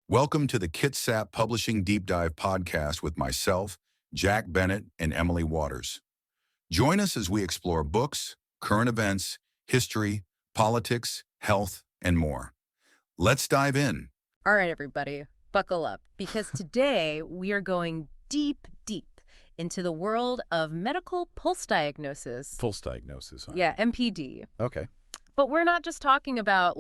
Welcome to the Kitsap Publishing Deep Dive podcast with myself, Jack Bennett, and Emily Waters. Join us as we explore books, current events, history, politics, health, and more. Let's dive in. All right, everybody, buckle up, because today we are going deep into the world of medical pulse diagnosis. Pulse diagnosis, huh? Yeah, MPD. Okay. But we're not just talking about,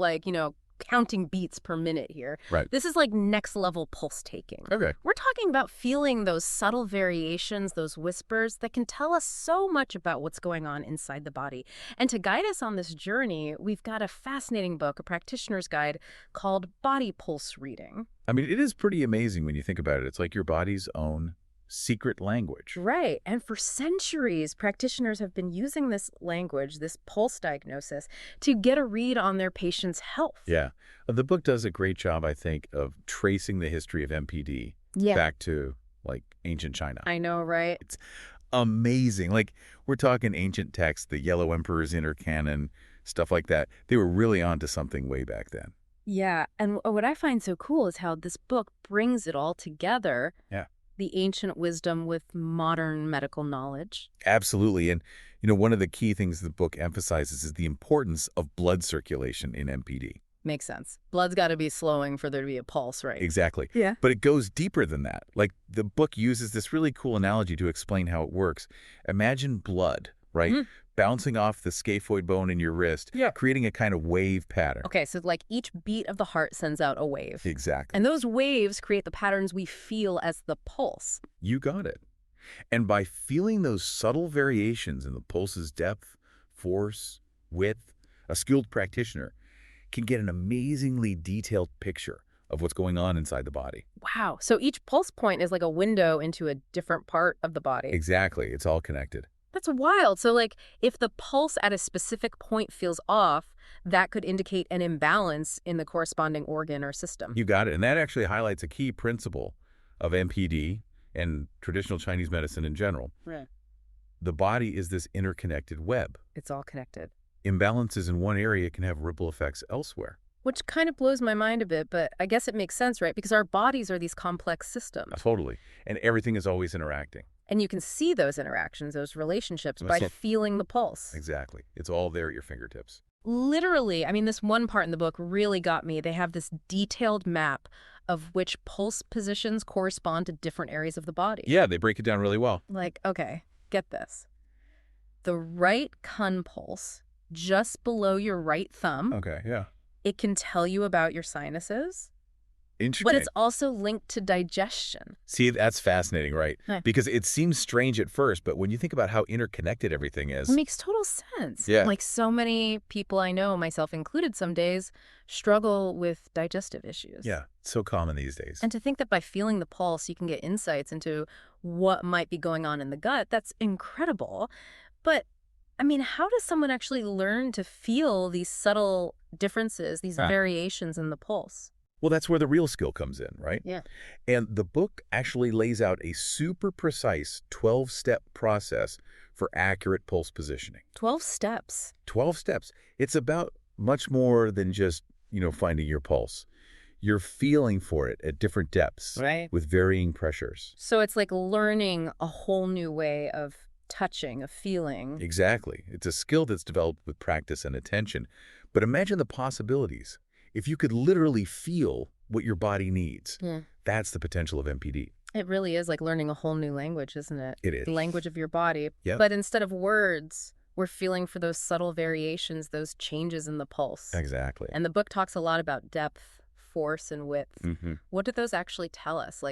counting beats per minute here. Right. This is like next level pulse taking. Okay. We're talking about feeling those subtle variations, those whispers that can tell us so much about what's going on inside the body. And to guide us on this journey, we've got a fascinating book, a practitioner's guide called Body Pulse Reading. I mean, it is pretty amazing when you think about it. It's like your body's own secret language. Right. And for centuries, practitioners have been using this language, this pulse diagnosis, to get a read on their patient's health. Yeah. The book does a great job, I think, of tracing the history of MPD back to, ancient China. I know, right? It's amazing. We're talking ancient texts, the Yellow Emperor's Inner Canon, stuff like that. They were really onto something way back then. Yeah. And what I find so cool is how this book brings it all together. Yeah. The ancient wisdom with modern medical knowledge. Absolutely. And, one of the key things the book emphasizes is the importance of blood circulation in MPD. Makes sense. Blood's got to be slowing for there to be a pulse, right? Exactly. Yeah. But it goes deeper than that. The book uses this really cool analogy to explain how it works. Imagine blood, right? Mm. Bouncing off the scaphoid bone in your wrist, creating a kind of wave pattern. Okay, so each beat of the heart sends out a wave. Exactly. And those waves create the patterns we feel as the pulse. You got it. And by feeling those subtle variations in the pulse's depth, force, width, a skilled practitioner can get an amazingly detailed picture of what's going on inside the body. Wow. So each pulse point is like a window into a different part of the body. Exactly. It's all connected. That's wild. So if the pulse at a specific point feels off, that could indicate an imbalance in the corresponding organ or system. You got it. And that actually highlights a key principle of MPD and traditional Chinese medicine in general. Right. The body is this interconnected web. It's all connected. Imbalances in one area can have ripple effects elsewhere. Which kind of blows my mind a bit, but I guess it makes sense, right? Because our bodies are these complex systems. Totally. And everything is always interacting. And you can see those interactions, those relationships, by feeling the pulse. Exactly. It's all there at your fingertips. Literally, this one part in the book really got me. They have this detailed map of which pulse positions correspond to different areas of the body. Yeah, they break it down really well. Okay, get this. The right cun pulse, just below your right thumb. Okay, yeah. It can tell you about your sinuses. Interesting. But it's also linked to digestion. See, that's fascinating, right? Huh. Because it seems strange at first, but when you think about how interconnected everything is... It makes total sense. Yeah. So many people I know, myself included some days, struggle with digestive issues. Yeah, it's so common these days. And to think that by feeling the pulse, you can get insights into what might be going on in the gut, that's incredible. But, how does someone actually learn to feel these subtle differences, these variations in the pulse? Well, that's where the real skill comes in, right? Yeah. And the book actually lays out a super precise 12-step process for accurate pulse positioning. 12 steps. 12 steps. It's about much more than just, finding your pulse. You're feeling for it at different depths, right, with varying pressures. So it's like learning a whole new way of touching, of feeling. Exactly. It's a skill that's developed with practice and attention. But imagine the possibilities. If you could literally feel what your body needs, that's the potential of MPD. It really is like learning a whole new language, isn't it? It is. The language of your body. Yep. But instead of words, we're feeling for those subtle variations, those changes in the pulse. Exactly. And the book talks a lot about depth, force, and width. Mm-hmm. What do those actually tell us?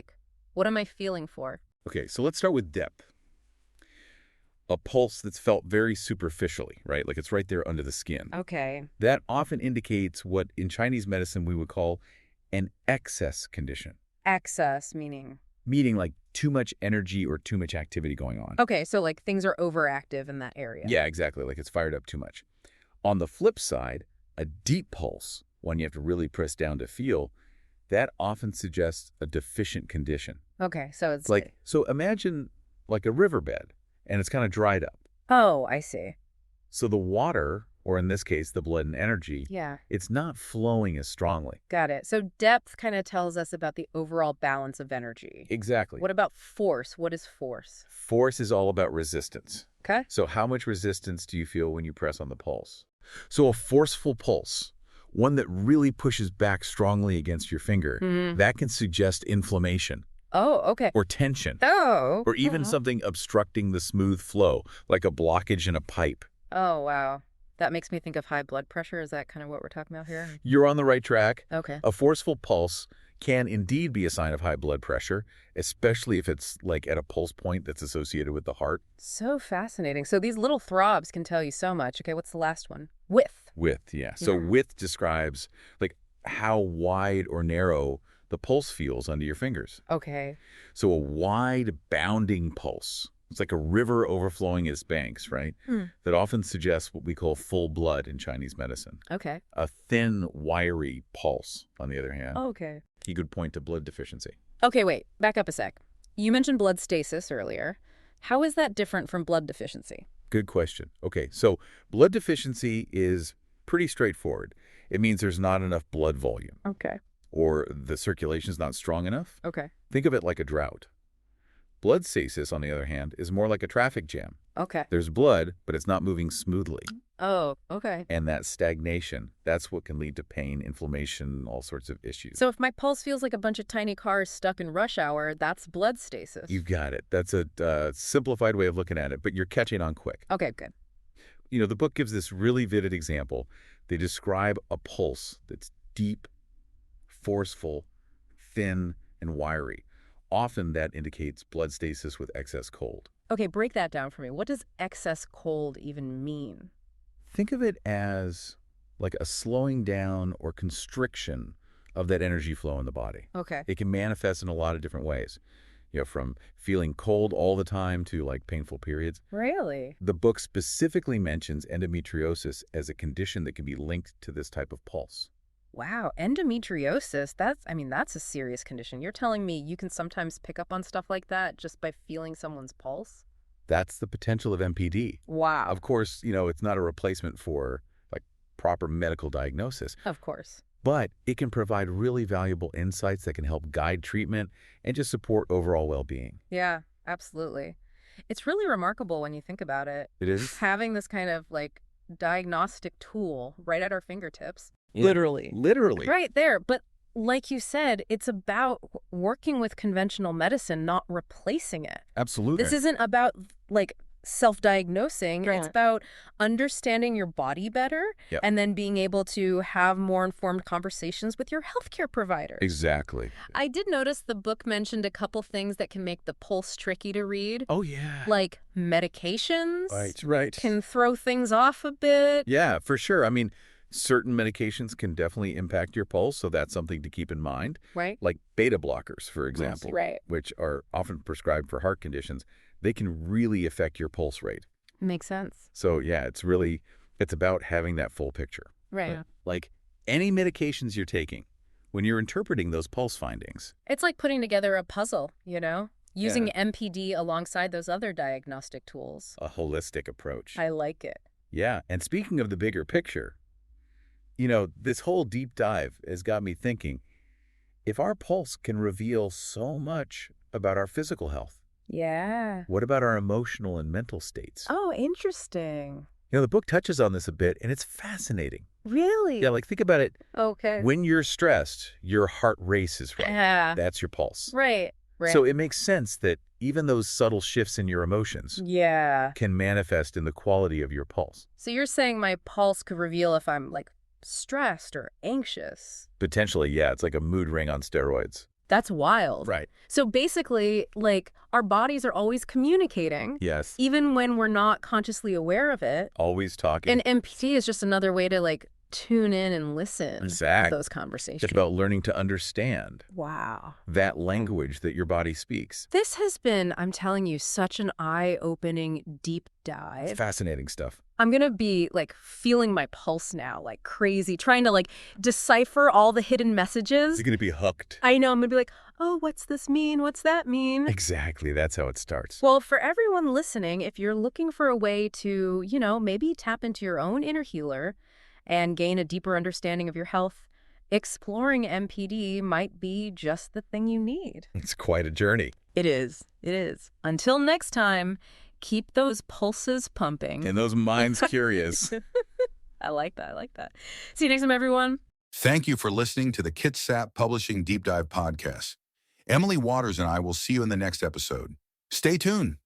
What am I feeling for? Okay, so let's start with depth. A pulse that's felt very superficially, right? It's right there under the skin. Okay. That often indicates what in Chinese medicine we would call an excess condition. Excess meaning? Meaning too much energy or too much activity going on. Okay, so things are overactive in that area. Yeah, exactly. It's fired up too much. On the flip side, a deep pulse, one you have to really press down to feel, that often suggests a deficient condition. Okay, so it's so imagine a riverbed. And it's kind of dried up. Oh, I see. So the water or in this case, the blood and energy, Yeah. it's not flowing as strongly. Got it. So depth kind of tells us about the overall balance of energy. Exactly. What about force? What is force? Force is all about resistance. Okay. So how much resistance do you feel when you press on the pulse? So a forceful pulse, one that really pushes back strongly against your finger, that can suggest inflammation. Oh, okay. Or tension. Oh. Or even something obstructing the smooth flow, like a blockage in a pipe. Oh, wow. That makes me think of high blood pressure. Is that kind of what we're talking about here? You're on the right track. Okay. A forceful pulse can indeed be a sign of high blood pressure, especially if it's like at a pulse point that's associated with the heart. So fascinating. So these little throbs can tell you so much. Okay, what's the last one? Width. Width, yeah. So width describes like how wide or narrow the pulse feels under your fingers. Okay. So a wide bounding pulse, it's like a river overflowing its banks, right? That often suggests what we call full blood in Chinese medicine. Okay. A thin, wiry pulse, on the other hand, Okay. he could point to blood deficiency. Okay, wait. Back up a sec. You mentioned blood stasis earlier. How is that different from blood deficiency? Good question. Okay, so blood deficiency is pretty straightforward. It means there's not enough blood volume, Okay. or the circulation is not strong enough. Okay. Think of it like a drought. Blood stasis, on the other hand, is more like a traffic jam. Okay. There's blood, but it's not moving smoothly. Oh, okay. And that stagnation, that's what can lead to pain, inflammation, all sorts of issues. So if my pulse feels like a bunch of tiny cars stuck in rush hour, that's blood stasis. You got it. That's a simplified way of looking at it, but you're catching on quick. Okay, good. You know, the book gives this really vivid example. They describe a pulse that's deep, forceful, thin, and wiry. Often that indicates blood stasis with excess cold. Okay, break that down for me. What does excess cold even mean? Think of it as like a slowing down or constriction of that energy flow in the body. Okay. It can manifest in a lot of different ways, you know, from feeling cold all the time to like painful periods. Really? The book specifically mentions endometriosis as a condition that can be linked to this type of pulse. Wow, endometriosis, that's a serious condition. You're telling me you can sometimes pick up on stuff like that just by feeling someone's pulse? That's the potential of MPD. Wow. Of course, you know, it's not a replacement for like proper medical diagnosis, Of course. but it can provide really valuable insights that can help guide treatment and just support overall well-being. Yeah, absolutely. It's really remarkable when you think about it. It is? Having this kind of like diagnostic tool right at our fingertips. Yeah. Literally. Right there. But like you said, it's about working with conventional medicine, not replacing it. Absolutely. This isn't about like self-diagnosing. Right. It's about understanding your body better and then being able to have more informed conversations with your healthcare providers. Exactly. I did notice the book mentioned a couple things that can make the pulse tricky to read. Oh, yeah. Like medications Right. can throw things off a bit. Yeah, for sure. I mean, certain medications can definitely impact your pulse, so that's something to keep in mind. Right. Like beta blockers, for example, Right. which are often prescribed for heart conditions. They can really affect your pulse rate. Makes sense. So, yeah, it's about having that full picture. Right. Like any medications you're taking, when you're interpreting those pulse findings. It's like putting together a puzzle, using MPD alongside those other diagnostic tools. A holistic approach. I like it. Yeah, and speaking of the bigger picture, you know, this whole deep dive has got me thinking, if our pulse can reveal so much about our physical health, Yeah. what about our emotional and mental states? Oh, interesting. You know, the book touches on this a bit, and it's fascinating. Really? Yeah, like think about it. Okay. When you're stressed, your heart races, right? Yeah. That's your pulse. Right. So it makes sense that even those subtle shifts in your emotions Yeah. can manifest in the quality of your pulse. So you're saying my pulse could reveal if I'm like stressed or anxious. Potentially, yeah, it's like a mood ring on steroids. That's wild. Right. So basically, like, our bodies are always communicating, Yes. even when we're not consciously aware of it. Always talking. And MPT is just another way to, like, tune in and listen to Exactly. those conversations. It's about learning to understand Wow. that language that your body speaks. This has been, I'm telling you, such an eye-opening deep dive. It's fascinating stuff. I'm going to be like feeling my pulse now, like crazy, trying to like decipher all the hidden messages. You're going to be hooked. I know, I'm going to be like, oh, what's this mean? What's that mean? Exactly. That's how it starts. Well, for everyone listening, if you're looking for a way to, maybe tap into your own inner healer and gain a deeper understanding of your health, exploring MPD might be just the thing you need. It's quite a journey. It is. It is. Until next time, keep those pulses pumping. And those minds curious. I like that. I like that. See you next time, everyone. Thank you for listening to the Kitsap Publishing Deep Dive Podcast. Emily Waters and I will see you in the next episode. Stay tuned.